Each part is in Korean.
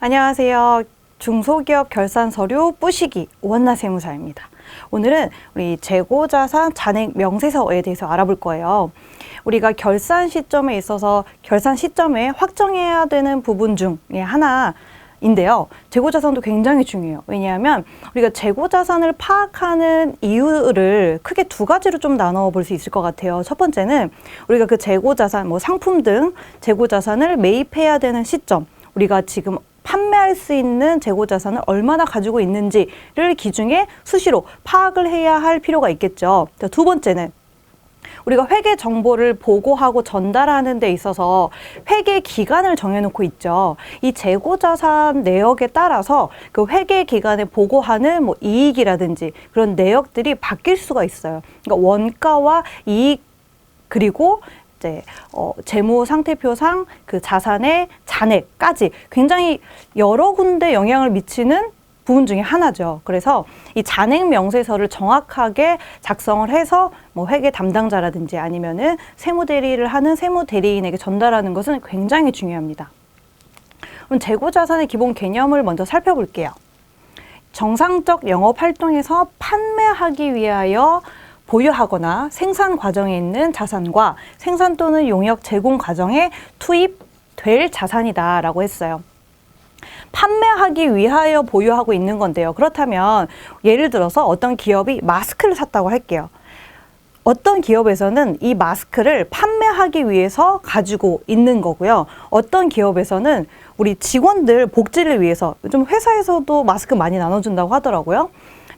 안녕하세요. 중소기업 결산 서류 뿌시기 오한나 세무사입니다. 오늘은 우리 재고자산 잔액 명세서에 대해서 알아볼 거예요. 우리가 결산 시점에 있어서 결산 시점에 확정해야 되는 부분 중에 하나인데요. 재고자산도 굉장히 중요해요. 왜냐하면 우리가 재고자산을 파악하는 이유를 크게 두 가지로 좀 나눠 볼 수 있을 것 같아요. 첫 번째는 우리가 그 재고자산, 상품 등 재고자산을 매입해야 되는 시점, 우리가 지금 판매할 수 있는 재고자산을 얼마나 가지고 있는지를 기준에 수시로 파악을 해야 할 필요가 있겠죠. 두 번째는 우리가 회계 정보를 보고하고 전달하는 데 있어서 회계 기간을 정해놓고 있죠. 이 재고자산 내역에 따라서 그 회계 기간에 보고하는 이익이라든지 그런 내역들이 바뀔 수가 있어요. 그러니까 원가와 이익 그리고 재무 상태표상 그 자산의 잔액까지 굉장히 여러 군데 영향을 미치는 부분 중에 하나죠. 그래서 이 잔액 명세서를 정확하게 작성을 해서 회계 담당자라든지 아니면은 세무대리를 하는 세무대리인에게 전달하는 것은 굉장히 중요합니다. 그럼 재고자산의 기본 개념을 먼저 살펴볼게요. 정상적 영업활동에서 판매하기 위하여 보유하거나 생산 과정에 있는 자산과 생산 또는 용역 제공 과정에 투입될 자산이다라고 했어요. 판매하기 위하여 보유하고 있는 건데요. 그렇다면 예를 들어서 어떤 기업이 마스크를 샀다고 할게요. 어떤 기업에서는 이 마스크를 판매하기 위해서 가지고 있는 거고요. 어떤 기업에서는 우리 직원들 복지를 위해서, 요즘 회사에서도 마스크 많이 나눠준다고 하더라고요.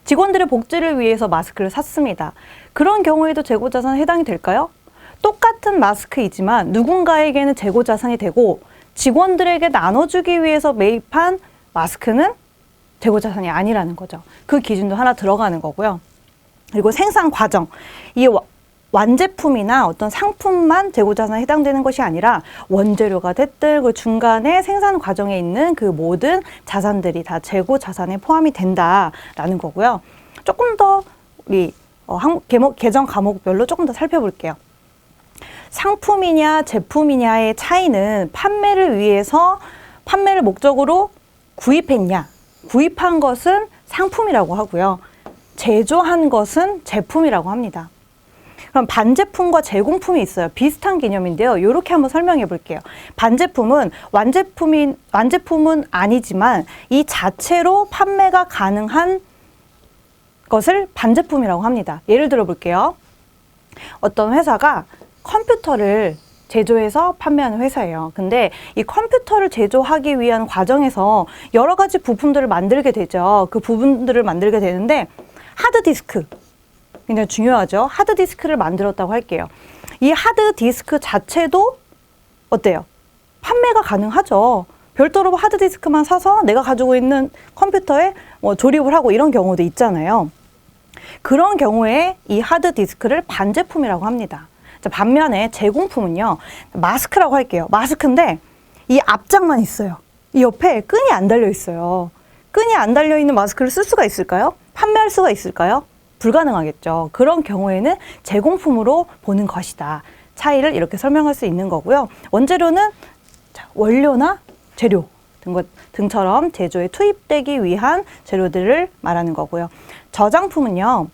직원들의 복지를 위해서 마스크를 샀습니다. 그런 경우에도 재고자산에 해당이 될까요? 똑같은 마스크이지만 누군가에게는 재고자산이 되고 직원들에게 나눠주기 위해서 매입한 마스크는 재고자산이 아니라는 거죠. 그 기준도 하나 들어가는 거고요. 그리고 생산 과정, 이 완제품이나 어떤 상품만 재고자산에 해당되는 것이 아니라 원재료가 됐든 그 중간에 생산 과정에 있는 그 모든 자산들이 다 재고자산에 포함이 된다라는 거고요. 조금 더 우리 계정 과목별로 조금 더 살펴볼게요. 상품이냐 제품이냐의 차이는 판매를 위해서 판매를 목적으로 구입했냐, 구입한 것은 상품이라고 하고요. 제조한 것은 제품이라고 합니다. 그럼 반제품과 제공품이 있어요. 비슷한 개념인데요. 이렇게 한번 설명해 볼게요. 반제품은 완제품은 아니지만 이 자체로 판매가 가능한 것을 반제품이라고 합니다. 예를 들어 볼게요. 어떤 회사가 컴퓨터를 제조해서 판매하는 회사예요. 근데 이 컴퓨터를 제조하기 위한 과정에서 여러 가지 부품들을 만들게 되죠. 그 부분들을 만들게 되는데 하드디스크, 굉장히 중요하죠. 하드디스크를 만들었다고 할게요. 이 하드디스크 자체도 어때요? 판매가 가능하죠. 별도로 하드디스크만 사서 내가 가지고 있는 컴퓨터에 조립을 하고 이런 경우도 있잖아요. 그런 경우에 이 하드디스크를 반제품이라고 합니다. 자, 반면에 제공품은요. 마스크라고 할게요. 마스크인데 이 앞장만 있어요. 이 옆에 끈이 안 달려 있어요. 끈이 안 달려 있는 마스크를 쓸 수가 있을까요? 판매할 수가 있을까요? 불가능하겠죠. 그런 경우에는 제공품으로 보는 것이다. 차이를 이렇게 설명할 수 있는 거고요. 원재료는 원료나 재료 등처럼 제조에 투입되기 위한 재료들을 말하는 거고요. 저장품은요.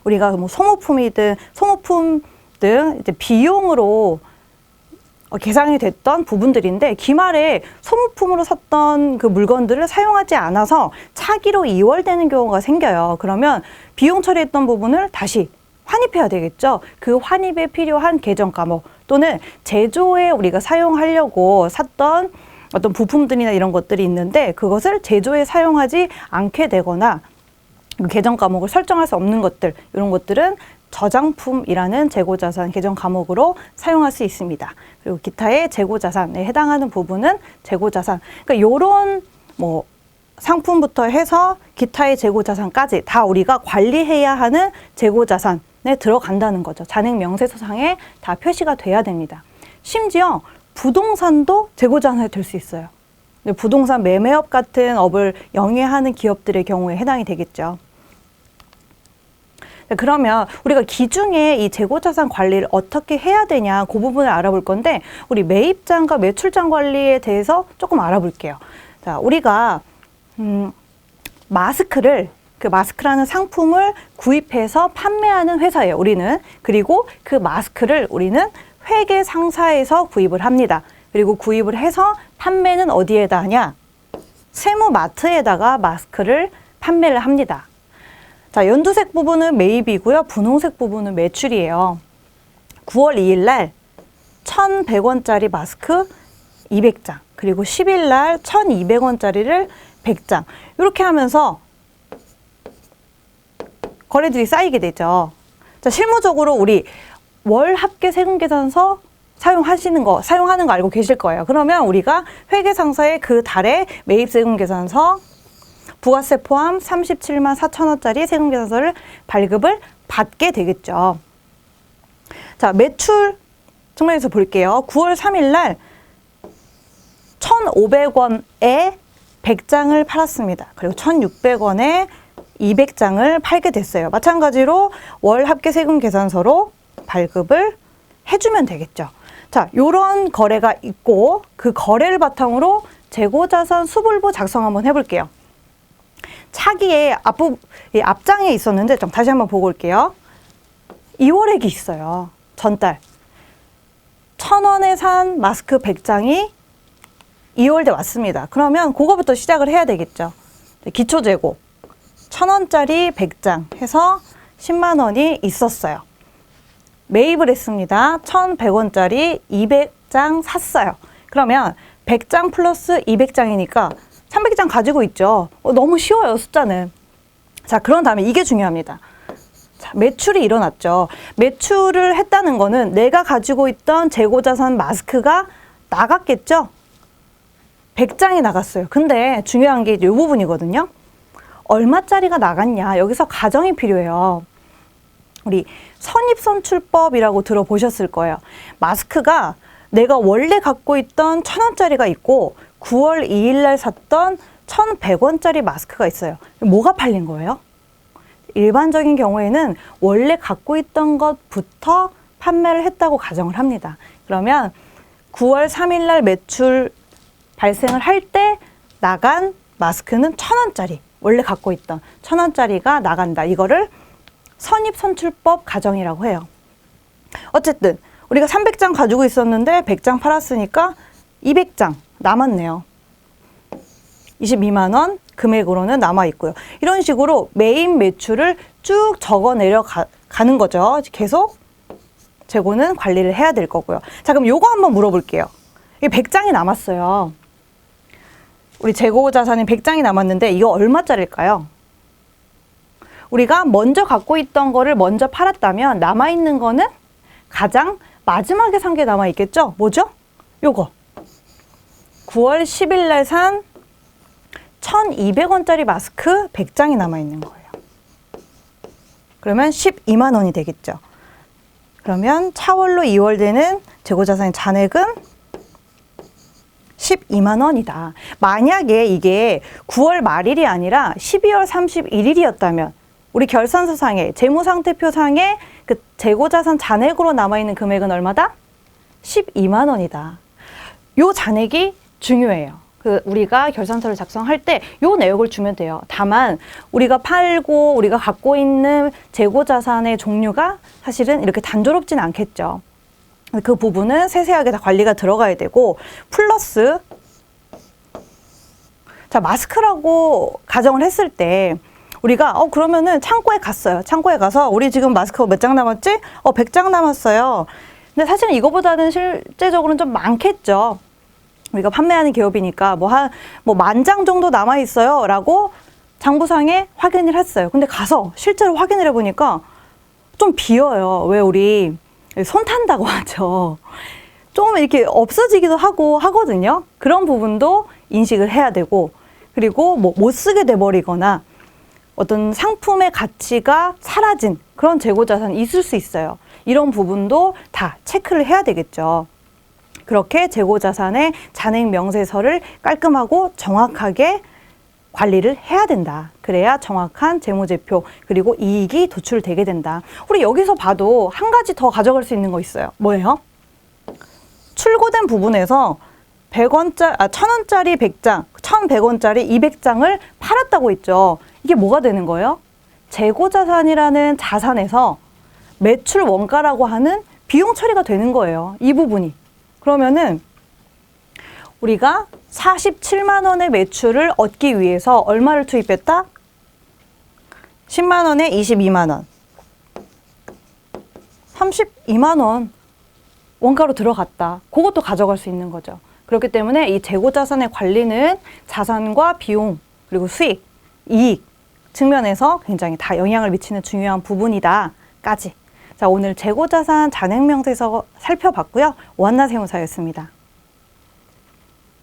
우리가 소모품이든 소모품 등 이제 비용으로 계상이 됐던 부분들인데 기말에 소모품으로 샀던 그 물건들을 사용하지 않아서 차기로 이월되는 경우가 생겨요. 그러면 비용 처리했던 부분을 다시 환입해야 되겠죠. 그 환입에 필요한 계정 과목 또는 제조에 우리가 사용하려고 샀던 어떤 부품들이나 이런 것들이 있는데 그것을 제조에 사용하지 않게 되거나 그 계정 과목을 설정할 수 없는 것들, 이런 것들은 저장품이라는 재고자산 계정 과목으로 사용할 수 있습니다. 그리고 기타의 재고자산에 해당하는 부분은 재고자산. 그러니까 요런 상품부터 해서 기타의 재고자산까지 다 우리가 관리해야 하는 재고자산에 들어간다는 거죠. 잔액 명세서상에 다 표시가 돼야 됩니다. 심지어 부동산도 재고자산이 될 수 있어요. 부동산 매매업 같은 업을 영위하는 기업들의 경우에 해당이 되겠죠. 그러면 우리가 기중에 이 재고자산 관리를 어떻게 해야 되냐, 그 부분을 알아볼 건데 우리 매입장과 매출장 관리에 대해서 조금 알아볼게요. 자, 우리가 그 마스크라는 상품을 구입해서 판매하는 회사예요, 우리는. 그리고 그 마스크를 우리는 회계 상사에서 구입을 합니다. 그리고 구입을 해서 판매는 어디에다 하냐? 세무마트에다가 마스크를 판매를 합니다. 자, 연두색 부분은 매입이고요. 분홍색 부분은 매출이에요. 9월 2일 날 1,100원짜리 마스크 200장, 그리고 10일 날 1,200원짜리를 100장. 이렇게 하면서 거래들이 쌓이게 되죠. 자, 실무적으로 우리 월 합계 세금 계산서 사용하는 거 알고 계실 거예요. 그러면 우리가 회계상서에 그 달에 매입 세금 계산서, 부가세 포함 37만 4천원짜리 세금 계산서를 발급을 받게 되겠죠. 자, 매출 측면에서 볼게요. 9월 3일 날 1,500원에 100장을 팔았습니다. 그리고 1,600원에 200장을 팔게 됐어요. 마찬가지로 월 합계 세금 계산서로 발급을 해주면 되겠죠. 자, 요런 거래가 있고 그 거래를 바탕으로 재고자산 수불보 작성 한번 해볼게요. 차기에 앞장에 있었는데 좀 다시 한번 보고 올게요. 2월액이 있어요. 전달. 1,000원에 산 마스크 100장이 2월에 왔습니다. 그러면 그거부터 시작을 해야 되겠죠. 기초재고 1,000원짜리 100장 해서 10만 원이 있었어요. 매입을 했습니다. 1,100원짜리 200장 샀어요. 그러면 100장 플러스 200장이니까 300장 가지고 있죠. 너무 쉬워요, 숫자는. 자, 그런 다음에 이게 중요합니다. 자, 매출이 일어났죠. 매출을 했다는 거는 내가 가지고 있던 재고자산 마스크가 나갔겠죠? 100장이 나갔어요. 근데 중요한 게 이 부분이거든요. 얼마짜리가 나갔냐. 여기서 가정이 필요해요. 우리 선입선출법이라고 들어보셨을 거예요. 마스크가 내가 원래 갖고 있던 1,000원짜리가 있고 9월 2일 날 샀던 1,100원짜리 마스크가 있어요. 뭐가 팔린 거예요? 일반적인 경우에는 원래 갖고 있던 것부터 판매를 했다고 가정을 합니다. 그러면 9월 3일 날 매출 발생을 할 때 나간 마스크는 1,000원짜리, 원래 갖고 있던 1,000원짜리가 나간다. 이거를 선입선출법 가정이라고 해요. 어쨌든 우리가 300장 가지고 있었는데 100장 팔았으니까 200장 남았네요. 22만 원 금액으로는 남아 있고요. 이런 식으로 매입 매출을 쭉 적어 내려가는 거죠. 계속 재고는 관리를 해야 될 거고요. 자, 그럼 요거 한번 물어볼게요. 이게 100장이 남았어요. 우리 재고 자산이 100장이 남았는데 이거 얼마짜리일까요? 우리가 먼저 갖고 있던 거를 먼저 팔았다면 남아있는 거는 가장 마지막에 산 게 남아있겠죠? 뭐죠? 요거. 9월 10일 날 산 1,200원짜리 마스크 100장이 남아있는 거예요. 그러면 12만 원이 되겠죠. 그러면 차월로 2월 되는 재고자산의 잔액은 12만 원이다. 만약에 이게 9월 말일이 아니라 12월 31일이었다면 우리 결산서상에 재무상태표상에 그 재고자산 잔액으로 남아있는 금액은 얼마다? 12만 원이다. 요 잔액이 중요해요. 우리가 결산서를 작성할 때 요 내역을 주면 돼요. 다만 우리가 팔고 우리가 갖고 있는 재고자산의 종류가 사실은 이렇게 단조롭진 않겠죠. 그 부분은 세세하게 다 관리가 들어가야 되고, 플러스 자, 마스크라고 가정을 했을 때 우리가 그러면은 창고에 갔어요. 창고에 가서 우리 지금 마스크가 몇 장 남았지? 100장 남았어요. 근데 사실은 이거보다는 실제적으로는 좀 많겠죠. 우리가 판매하는 기업이니까 뭐 10,000장 정도 남아 있어요 라고 장부상에 확인을 했어요. 근데 가서 실제로 확인을 해보니까 좀 비어요. 왜 우리 손 탄다고 하죠. 좀 이렇게 없어지기도 하고 하거든요. 그런 부분도 인식을 해야 되고, 그리고 못 쓰게 돼버리거나 어떤 상품의 가치가 사라진 그런 재고자산이 있을 수 있어요. 이런 부분도 다 체크를 해야 되겠죠. 그렇게 재고자산의 잔액명세서를 깔끔하고 정확하게 관리를 해야 된다. 그래야 정확한 재무제표 그리고 이익이 도출되게 된다. 우리 여기서 봐도 한 가지 더 가져갈 수 있는 거 있어요. 뭐예요? 출고된 부분에서 1,000원짜리 100장, 3,100원짜리 200장을 팔았다고 했죠. 이게 뭐가 되는 거예요? 재고자산이라는 자산에서 매출 원가라고 하는 비용 처리가 되는 거예요. 이 부분이. 그러면은 우리가 47만 원의 매출을 얻기 위해서 얼마를 투입했다? 10만 원에 22만 원. 32만 원 원가로 들어갔다. 그것도 가져갈 수 있는 거죠. 그렇기 때문에 이 재고자산의 관리는 자산과 비용, 그리고 수익, 이익 측면에서 굉장히 다 영향을 미치는 중요한 부분이다까지. 자, 오늘 재고자산 잔액명세서 살펴봤고요. 오한나 세무사였습니다.